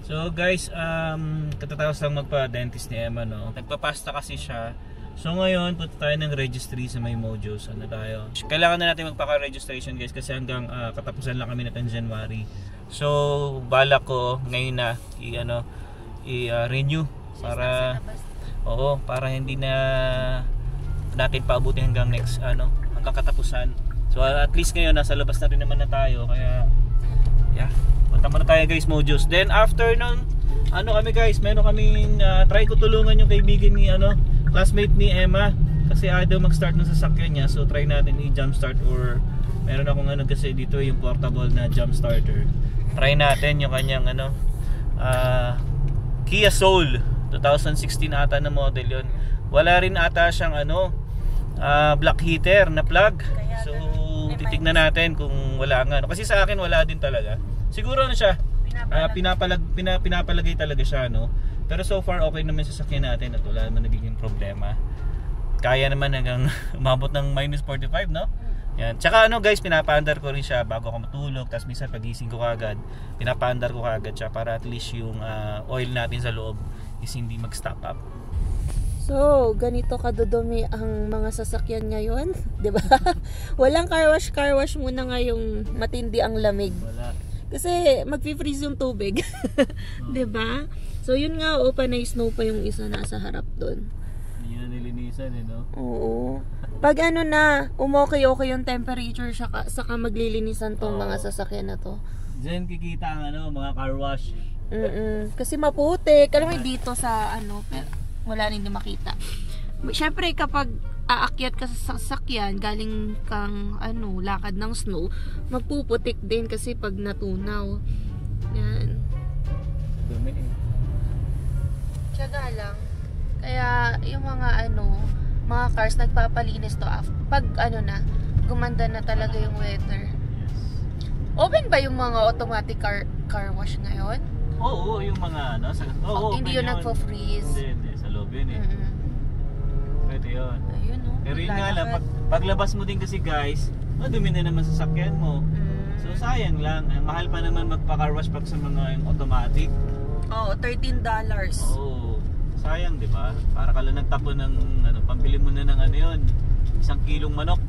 So guys, katatapos lang magpa-dentist ni Emma, no? Nagpapasta kasi siya. So ngayon, punta tayo ng registry sa may Mojos. Ano tayo? Kailangan na natin magpaka-registration guys kasi hanggang katapusan lang kami natin January. So, balak ko ngayon na i-renew para para hindi na natin paabuti hanggang next hanggang katapusan. So at least ngayon nasa labas na rin naman na tayo kaya yeah. Punta muna tayo guys Mojos. Then after nun, kami guys, meron kaming try ko tulungan yung kaibigan ni classmate ni Emma kasi ayaw mag-start ng sasakyan niya. So try natin i-jump start or meron akong kasi dito yung portable na jump starter. Try natin yung kanyang Kia Soul 2016 ata na model yon. Wala rin ata siyang black heater na plug. So titignan natin kung wala nga kasi sa akin wala din talaga. Siguro siya pinapalagay talaga siya pero so far okay naman sa sasakyan natin at wala naman nagiging problema. Kaya naman hanggang umabot ng -45 no? Yan. Tsaka guys, pinapaandar ko rin siya bago ako matulog. Tapos minsan pagising ko kagad, pinapaandar ko kagad siya para at least yung oil natin sa loob is hindi mag-stop up. So, ganito kadudumi ang mga sasakyan ngayon, 'di ba? Walang car wash muna ngayong matindi ang lamig. Wala. Kasi magfi-freeze yung tubig. 'Di ba? So, yun nga, open na snow pa yung isa nasa harap doon. Hindi na nilinisan no? Oo. Pag na, umokay-okay yung temperature saka maglilinisan tong mga sasakyan na to. Diyan kikita ang mga car wash. Kasi maputi. Alam mo dito sa pero wala rin din makita. Syempre kapag aakyat ka sa sasakyan, galing kang lakad ng snow, magpuputik din kasi pag natunaw. Yan. Dumi Tiyaga lang. Kaya yung mga cars nagpapalinis to pag gumanda na talaga yung weather. Open ba yung mga automatic car wash ngayon? Oo, yung mga hindi yun nagpo-freeze. Hindi, sa loob yun eh. Pwede yun. Ayun Pero yun nga lang, paglabas mo din kasi guys, madumi na naman sa sasakyan mo. So sayang lang, mahal pa naman magpa-car wash pag sa mga yung automatic. Oo, $13. Oo, sayang 'di ba? Para ka lang nagtapon ng pambili mo na ng yun, 1 kilong manok.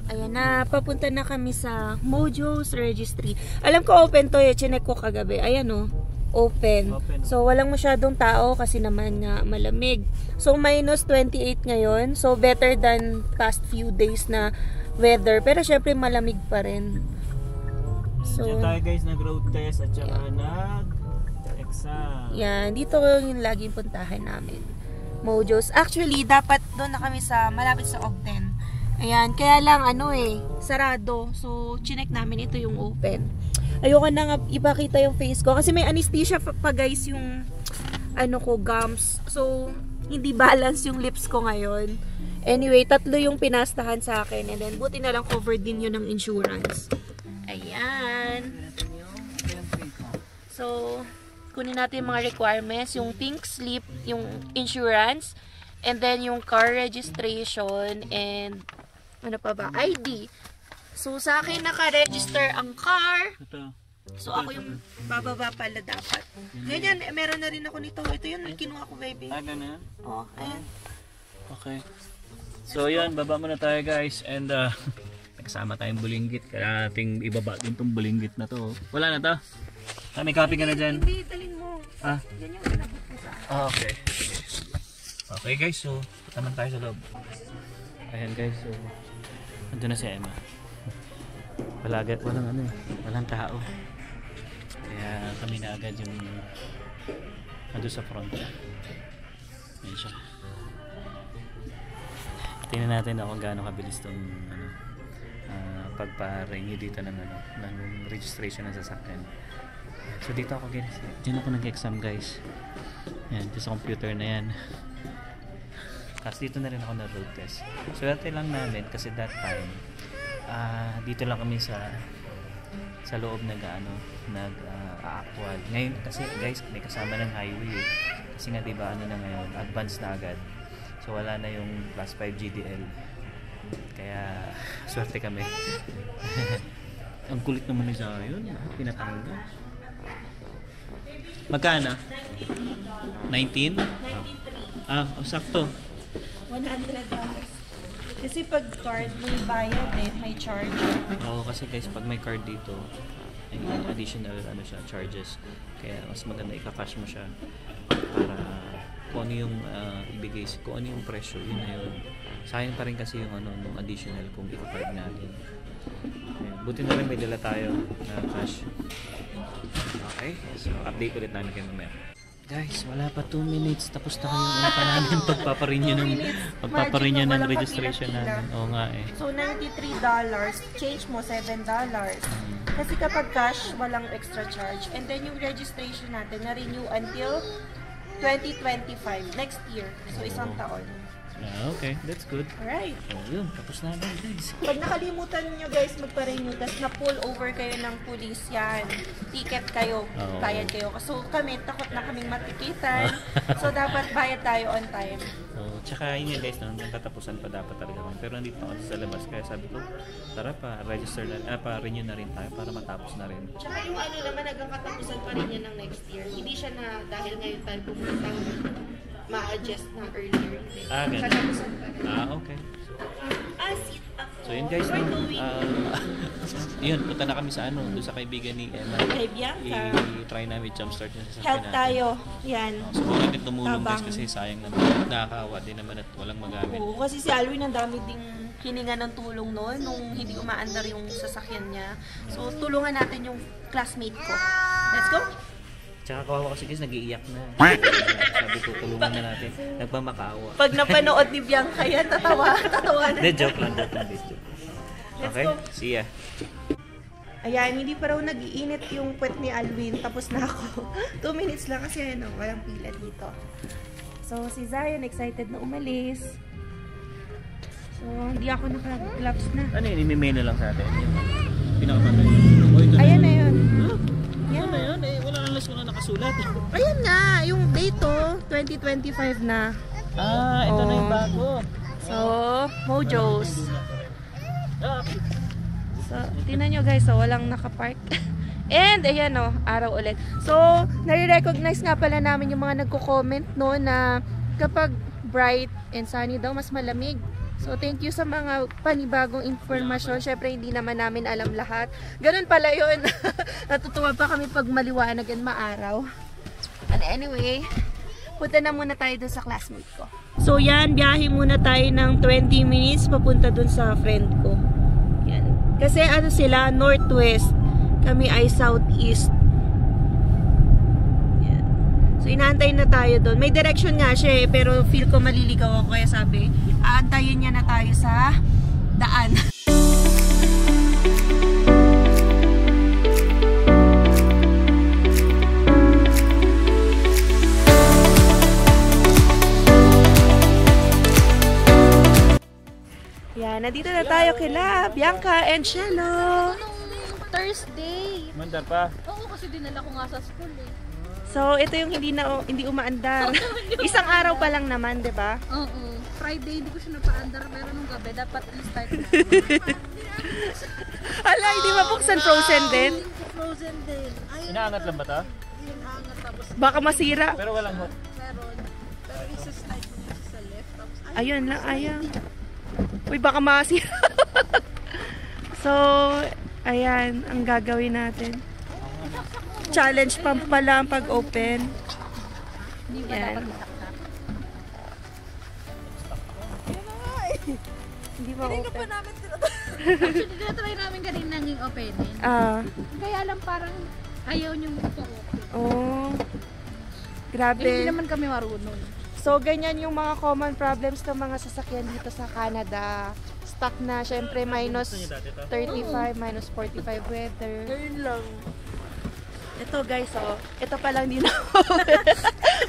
Ayan na, papunta na kami sa Mojos Registry. Alam ko open to chinek ko kagabi. Ayan open. So walang masyadong tao kasi naman nga malamig. So -28 ngayon. So better than past few days na weather. Pero syempre malamig pa rin. So tayo guys nag-road test at saka nag-exam. Yan, dito yung laging puntahan namin. Mojos. Actually, dapat doon na kami sa malapit sa Ogden. Ayan, kaya lang sarado. So, chinek namin ito yung open. Ayoko na nga ipakita yung face ko kasi may anesthesia pa guys yung gums. So, hindi balance yung lips ko ngayon. Anyway, 3 yung pinastahan sa akin and then buti na lang covered din yun ng insurance. Ayan. So, kunin natin yung mga requirements, yung pink slip, yung insurance, and then yung car registration and ID. So, sa akin naka-register ang car. So, ako yung bababa pala dapat. Ganyan, meron na rin ako nito. Ito yun, kinuha ko, baby. Ganun? Oo, ayan. Okay. So, yan, baba muna tayo guys. And, kasama tayong bulinggit. Kaya nating ibaba din itong bulinggit na to. Wala na to? May copy ka na dyan? Hindi, dalhin mo. Yan yung pinabot mo sa akin. Okay. Okay guys, so, naman tayo sa loob. Ayan guys, so, andun na si Emma. Walang tao. Kaya kami na agad yung andun sa front. Ayan siya. Tingnan natin kung gaano kabilis itong pagpa-renew dito ng registration ng sasakyan. So dito ako guys, dyan ako nag-exam guys. Yan, sa computer na yan. Tapos dito na rin ako na road test. Swerte lang namin kasi that time dito lang kami sa loob nag-actual. Ngayon kasi guys, may kasama ng highway kasi nga diba na ngayon, advance na agad. So wala na yung class 5 GDL. Kaya swerte kami. Ang kulit naman ni Zion, pinatanggal. Magkano? 19? 93. Ah, sakto. $100. Kasi pag card, may bayad eh, may charge. Oo, kasi guys, pag may card dito, ay additional ano siya, charges. Kaya mas maganda ika-cash mo siya para kung ano yung ibigay, kung ano yung presyo, yun na yun. Sayang pa rin kasi yung ano, yung additional kung ika-card natin. Ayan. Buti na rin may dala tayo na cash. Okay, so update ulit namin kayo mamaya. Guys, wala pa 2 minutes. Tapos na kayo ano pa namin pagpaparenew ng registration namin. Oo nga eh. So, $93. Change mo, $7. Kasi kapag cash, walang extra charge. And then yung registration natin, na-renew until 2025, next year. So, isang taon. Okay, that's good. Alright. So, yun. Tapos na namin guys. Pag nakalimutan nyo guys magpa-renew, tapos na-pull over kayo ng police, yan. Ticket kayo, bayad kayo. So kami, takot na kaming matikitan. So dapat bayad tayo on time. So, tsaka yun guys, no, nagtatapusan pa dapat talaga kami. Pero nandito ako sa labas. Kaya sabi ko, tara pa, register na, pa-renew na rin tayo para matapos na rin. Tsaka yung ano naman, hanggang katapusan pa rin yan ng next year. Hindi siya na dahil ngayon tayo pumunta ma-adjust na earlier. Ganun. Katapusan pa rin. Okay. Sit up. So yun guys, no, yun, punta na kami sa ano, doon sa kaibigan ni Emma. Kay Bianca. I-try namin jumpstart yung sasakyan Help natin. tayo. Yan. So kung natin tumulong guys Tabang. kasi sayang naman, nakakawa din naman at walang magamit. Oo, kasi si Alwin ang dami ding hininga ng tulong noon nung hindi umaandar yung sasakyan niya. So tulungan natin yung classmate ko. Let's go! Tsaka kawawa kasi guys, nag-iiyak na. Sabi ko, tulungan na natin. Nagpamakaawa. Pag napanood ni Bianca yan, tatawa na. Hindi, joke lang guys. Okay, see ya. Ayan, hindi pa raw nag-iinit yung puwet ni Alwin. Tapos na ako. 2 minutes lang kasi ano, walang pila dito. So, si Zion excited na umalis. So, hindi ako naka-gloves na. Ano yun, imimeno lang sa atin. Yung pinakapatay. Ayan na yun. Ano na yun? Eh, wala lang na nakasulat. Ayan nga, yung date 2025 na. Ito na yung bago. So, Mojos. So, tingnan nyo guys, walang nakapark. And, ayan araw ulit. So, nare-recognize nga pala namin yung mga nagko-comment no, na kapag bright and sunny daw, mas malamig. So, thank you sa mga panibagong informasyon. Syempre, hindi naman namin alam lahat. Ganun pala yun. Natutuwa pa kami pag maliwanag and maaraw. And anyway, punta na muna tayo dun sa classmate ko. So, yan. Biyahe muna tayo ng 20 minutes papunta dun sa friend ko. Yan. Kasi ano sila, northwest. Kami ay southeast. So, inaantay na tayo doon. May direction nga siya pero feel ko maliligaw ako. Kaya sabi, aantayin niya na tayo sa daan. Yan, nandito na tayo kila Bianca and Shelo. Thursday. Mandar pa. Oo, kasi dinala ko nga sa school eh. So, ito yung hindi umaandar. Isang araw pa lang naman, 'di ba? Oo. Friday hindi ko siya napaandar, pero nung gabi dapat i-start na. Hala, hindi mabuksan frozen din. Frozen din. Ayun. Inaangat lang ba ito? Inaangat tapos Baka masira. Pero walang hot. meron. Pero isa-slide mo niya sa left. Tapos Ayun lang, ayaw. Uy, baka masira. So, ayan, ang gagawin natin. Challenge pa pala ang pag-open. hindi ba Yan. dapat isaksak? Hindi ba Hindi ko pa open? namin Actually, tinatry namin kanina yung opening. Kaya lang parang ayaw niyong ito-open. Oh. Hindi Grabe. naman kami marunong. So, ganyan yung mga common problems ng mga sasakyan dito sa Canada. Stuck na, syempre, minus 35, minus 45 weather. Ganyan lang. Ito guys, ito pa lang din ako.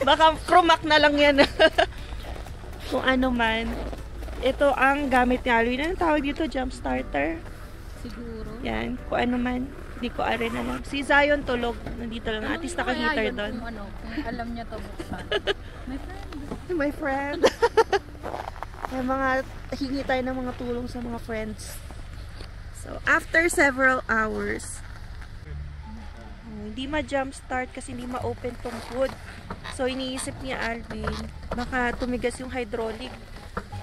Baka Promac na lang yan. Kung ano man. Ito ang gamit ni Alwin. Anong tawag dito? Jump starter? Siguro. Yan. Kung ano man. Hindi ko arin alam. Si Zion tulog. Nandito lang. At least naka-heater doon. Kung ano, kung alam niya to buksan. My friend. My friend. May mga hingi tayo ng mga tulong sa mga friends. So, after several hours. hindi ma-jump start kasi hindi ma-open tong hood. So, iniisip ni Alvin, baka tumigas yung hydraulic.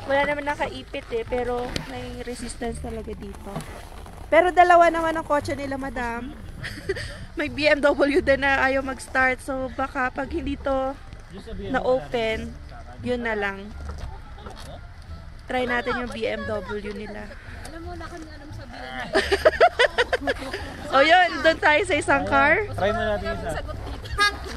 Wala naman nakaipit pero may resistance talaga dito. Pero dalawa naman ang kotse nila, madam. May BMW din na ayaw mag-start. So, baka pag hindi to na-open, yun na lang. Try natin yung BMW nila. Alam mo na kung anong sabihin. O yun, doon tayo sa isang car. Try mo natin isa. Sagot dito.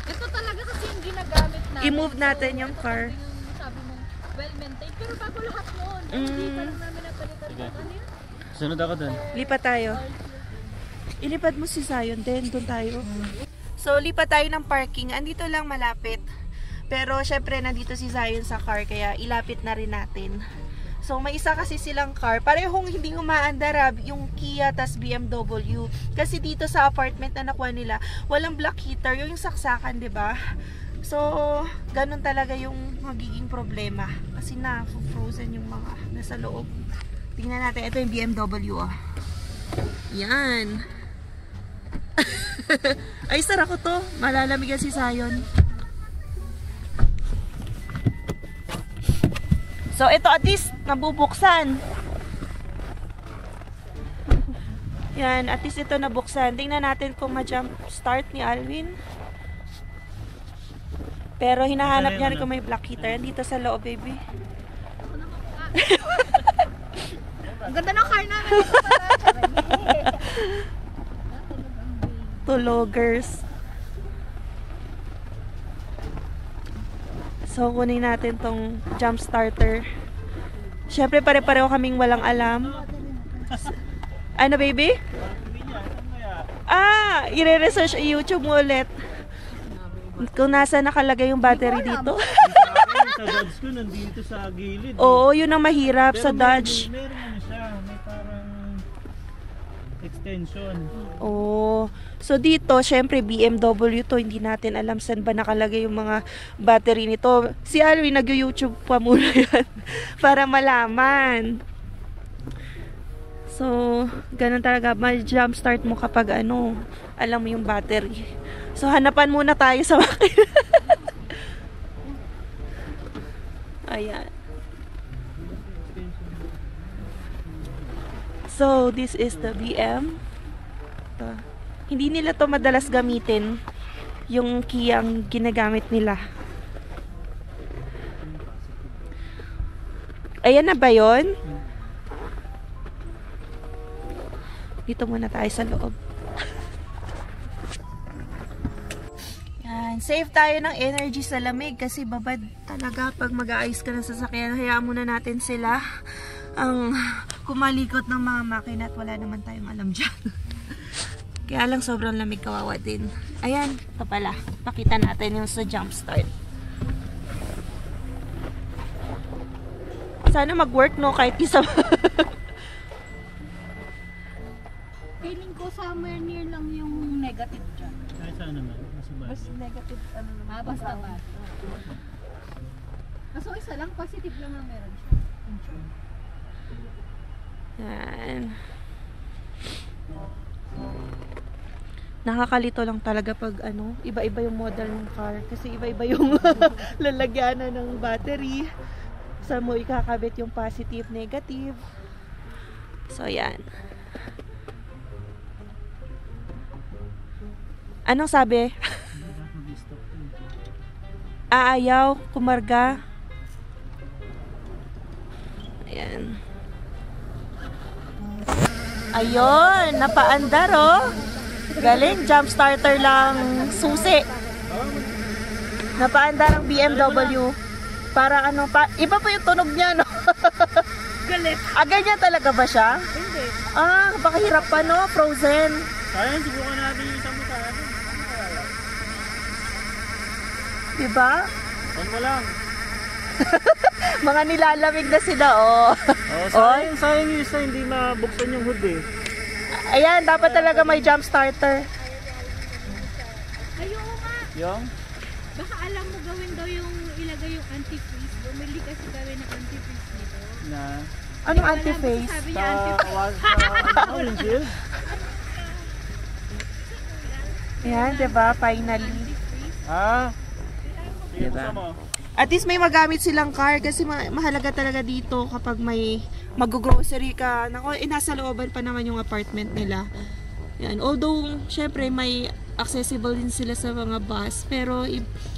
Ito talaga kasi yung ginagamit natin. I-move natin yung car. Yung sabi mo, well-maintained. Pero bago lahat noon. Hindi pa lang namin napalitan ng ano yun. Sunod ako dun. Lipat tayo. Ilipad mo si Zion din. Doon tayo. So, lipat tayo ng parking. Andito lang malapit. Pero, syempre, nandito si Zion sa car. Kaya, ilapit na rin natin. So, may isa kasi silang car. Parehong hindi umaandar yung Kia tas BMW. Kasi dito sa apartment na nakuha nila, walang black heater. Yung saksakan, 'di ba? So, ganun talaga yung magiging problema. Kasi na-frozen yung mga nasa loob. Tingnan natin. Ito yung BMW, oh. Yan. Ay, sara ko to. Malalamig si Zion. So, ito at least nabubuksan. Yan, at least ito nabuksan. Tingnan natin kung ma-jump start ni Alvin. Pero hinahanap niya rin kung may black heater. Dito sa loob, baby. Ang ganda ng car namin. Tulogers. So, kunin natin tong jump starter. Siyempre, pare-pareho kaming walang alam. Ano, baby? Ah, i-research YouTube mo ulit. Kung nasa nakalagay yung battery dito. Sa Dodge ko, nandito sa gilid. Oo, yun ang mahirap sa Dodge. Meron ano siya, may parang extension. Oh, so dito, syempre BMW to, hindi natin alam saan ba nakalagay yung mga battery nito. Si Alvin nag-YouTube pa muna yan para malaman. So, ganun talaga, ma-jump start mo kapag ano, alam mo yung battery. So, hanapan muna tayo sa makina. Ayan. So, this is the BM. Hindi nila to madalas gamitin yung Kia ang ginagamit nila. Ayan na ba yun? Dito muna tayo sa loob. Yan. Save tayo ng energy sa lamig kasi babad talaga pag mag-aayos ka ng sasakyan. Hayaan muna natin sila ang kumalikot ng mga makina at wala naman tayong alam dyan. Kaya lang sobrang lamig, kawawa din. Ayan, ito pala. Pakita natin yung sa jump start. Sana mag-work, no? Kahit isa. Feeling ko somewhere near lang yung negative dyan. Kahit saan naman. Mas negative ano naman. Basta ba? So isa lang, positive lang ang meron siya. Yan. Nakakalito lang talaga pag ano, iba-iba yung model ng car. Kasi iba-iba yung lalagyanan ng battery. Saan mo ikakabit yung positive, negative. So, yan. Anong sabi? Aayaw, kumarga. Ayan. Ayun, napaandar oh. Galing, jump starter lang susi. Napaandar ang BMW. Para ano, iba pa yung tunog niya, no? Galit. Ah, ganyan talaga ba siya? Hindi. Ah, baka hirap pa, no? Frozen. Sayang, subukan natin yung isang mukha natin. Diba? Saan mo lang? Mga nilalamig na sila, oh. Sayang yung isa, hindi mabuksan yung hood eh. Ayan, dapat talaga may jump starter. Ayoko nga. Yung? Baka alam mo gawin daw yung ilagay yung anti-freeze. Bumili kasi gawin ng anti-freeze dito. Na? Anong anti-face? Sabi niya anti-freeze. Windshield? Ayan, diba? Finally. Ha? Sige, Diba? gusto mo. At least may magamit silang car kasi mahalaga talaga dito kapag may mag-grocery ka. Nako, nasa looban pa naman yung apartment nila. Yan. Although, syempre, may accessible din sila sa mga bus. Pero,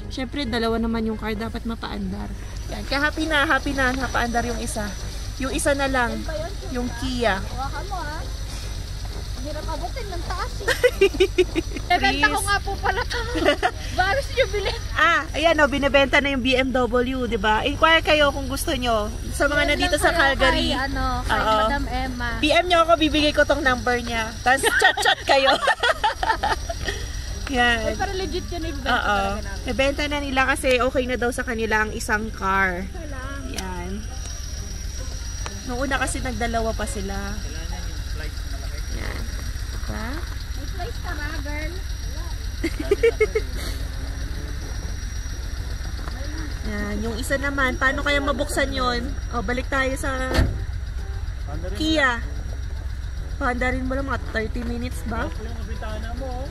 syempre, dalawa naman yung car. Dapat mapaandar. Yan. Kaya happy na napaandar yung isa. Yung isa na lang, yung Kia. Hawakan mo ha. Hirap abutin ng taas eh. Bebenta ko nga po pala ito. Bago siya bilhin. Ayan o, binibenta na yung BMW, di ba? Inquire kayo kung gusto nyo. Sa mga nandito sa Calgary. Kay Oo. Madam Emma. PM nyo ako, bibigay ko tong number niya. Tapos chat kayo. Yan. Pero legit yun ibibenta Oo. talaga namin. Nabenta na nila kasi okay na daw sa kanila ang isang car. Yan. Noong una kasi nagdalawa pa sila. Yan. Diba? May place ka ba, girl? Yan. Yung isa naman, paano kaya mabuksan yon? O, balik tayo sa Kia. Paandarin mo lang mga 30 minutes ba? Yung mabintana mo.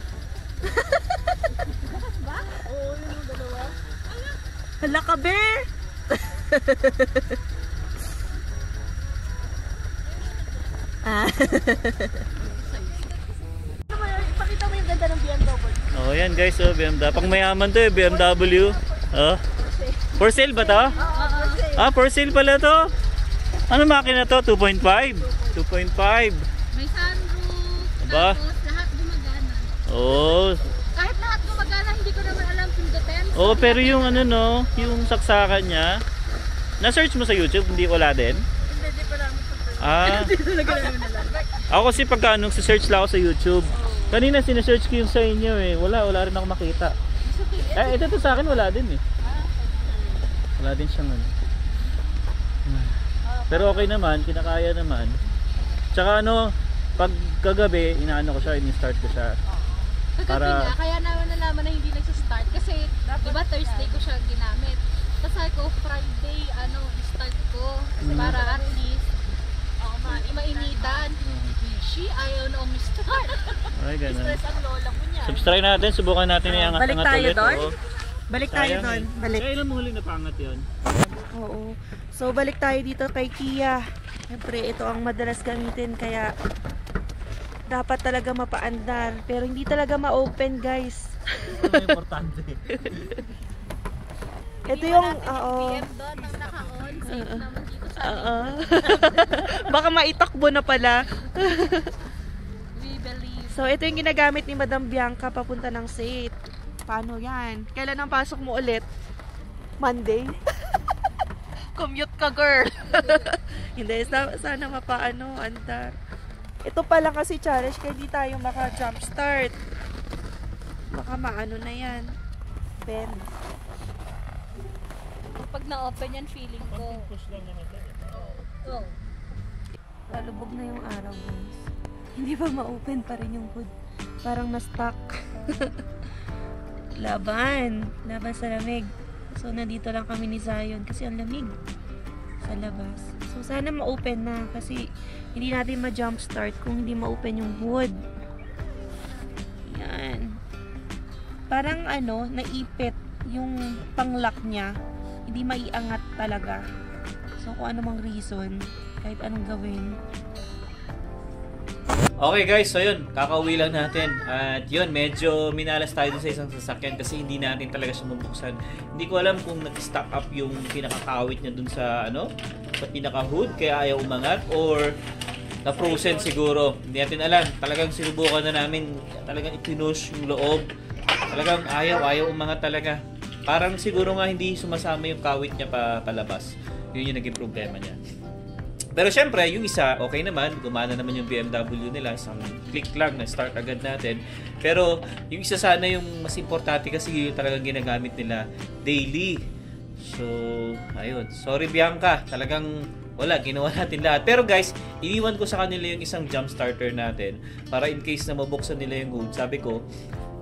Ba? Oo, yun yung dalawa. Hala ka, be! Ipakita mo yung ganda ng BMW. Oh, yan guys, oh, BMW. Pang mayaman to, BMW. Oh. For sale ba to? For sale pala to. Ano makina to? 2.5. 2.5. May sunroof. Aba. Tapos lahat gumagana. Oh. Kahit lahat gumagana, hindi ko naman alam pindutin. Oh, pero yung ano no, yung saksakan niya. Na-search mo sa YouTube, hindi wala din? Hindi pa namin Ako kasi pagka anong search lang ako sa YouTube. Kanina sinesearch ko yung sa inyo eh. Wala rin ako makita. Ito to sa akin wala din eh. Wala din siyang ano. Pero okay naman, kinakaya naman. Tsaka ano, pag kagabi, inaano ko siya, in-start ko siya. Kagabi nga, kaya naman nalaman na hindi nagsastart. Kasi, diba Thursday ko siya ginamit. Tapos sabi ko, Friday, start ko. Kasi para at least, mainitan. Ayaw na start. Ay, ganun. Stress ang lola mo niya. Subscribe natin, subukan natin yung Balik angat tayo ulit. doon? Oo. Balik tayo Sayang doon. eh. Balik. Kailan mo huling napangat yun? Oo. So, balik tayo dito kay Kia. Siyempre, ito ang madalas gamitin. Kaya, dapat talaga mapaandar. Pero hindi talaga ma-open, guys. Ito ang importante. Ito yung, oo. PM doon, ang naka-on. Safe naman dito sa Baka maitakbo na pala. We believe. So, ito yung ginagamit ni Madam Bianca papunta ng Saint. Paano yan? Kailan ang pasok mo ulit? Monday? Commute ka, girl. Hindi, sana mapaano, andar. Ito pa lang kasi challenge, kaya di tayo maka-jump start. Baka maano na yan. Ben. Pag na-open yan, feeling ko. Oh. Lalubog na yung araw, guys. Hindi pa ma-open pa rin yung hood. Parang na-stuck. Laban sa lamig. So, nandito lang kami ni Zion kasi ang lamig sa labas. So, sana ma-open na kasi hindi natin ma-jump start kung hindi ma-open yung hood. Yan. Parang naipit yung pang-lock niya. Hindi maiangat talaga. So, kung ano mang reason, kahit anong gawin. Okay guys, so yun, kakauwi lang natin. At yun, medyo minalas tayo dun sa isang sasakyan kasi hindi natin talaga siya mabuksan. Hindi ko alam kung nag-stack up yung pinakakawit niya dun sa sa pinaka-hood kaya ayaw umangat or na-frozen siguro. Hindi natin alam. Talagang sinubukan na namin, talagang ipinush yung loob. Talagang ayaw umangat talaga. Parang siguro nga hindi sumasama yung kawit niya palabas. Yun yung naging problema niya. Pero syempre, yung isa, okay naman. Gumana naman yung BMW nila. Isang click lang na start agad natin. Pero yung isa sana yung mas importante kasi yung talagang ginagamit nila daily. So, ayun. Sorry Bianca. Talagang wala. Ginawa natin lahat. Pero guys, iniwan ko sa kanila yung isang jump starter natin. Para in case na mabuksan nila yung hood. Sabi ko,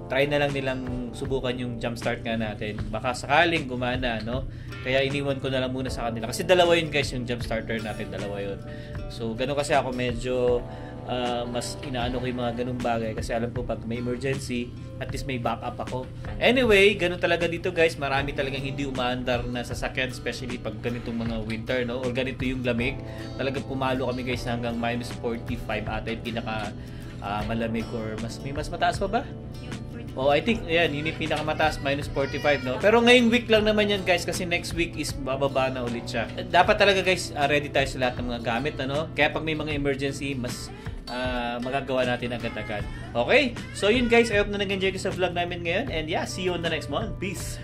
try na lang nilang subukan yung jump start nga natin. Baka sakaling gumana, no? Kaya iniwan ko na lang muna sa kanila. Kasi dalawa yun guys, yung jump starter natin. Dalawa yun. So, ganun kasi ako medyo mas inaano ko yung mga ganung bagay kasi alam ko pag may emergency, at least may backup ako. Anyway, ganun talaga dito guys, marami talagang hindi umaandar na sasakyan, especially pag ganitong mga winter, no? Or ganito yung lamig. Talagang pumalo kami guys hanggang minus 45 ata yung pinaka malamig, or may mas mataas pa ba? Oh, I think yan, yun yung pinakamataas, minus 45, no? Pero ngayong week lang naman yan guys, kasi next week is bababa na ulit siya. Dapat talaga guys, ready tayo sa lahat ng mga gamit, ano? Kaya pag may mga emergency, mas magagawa natin agad-agad. Okay? So yun guys, I hope na nag-enjoy ka sa vlog namin ngayon. And yeah, see you on the next one. Peace!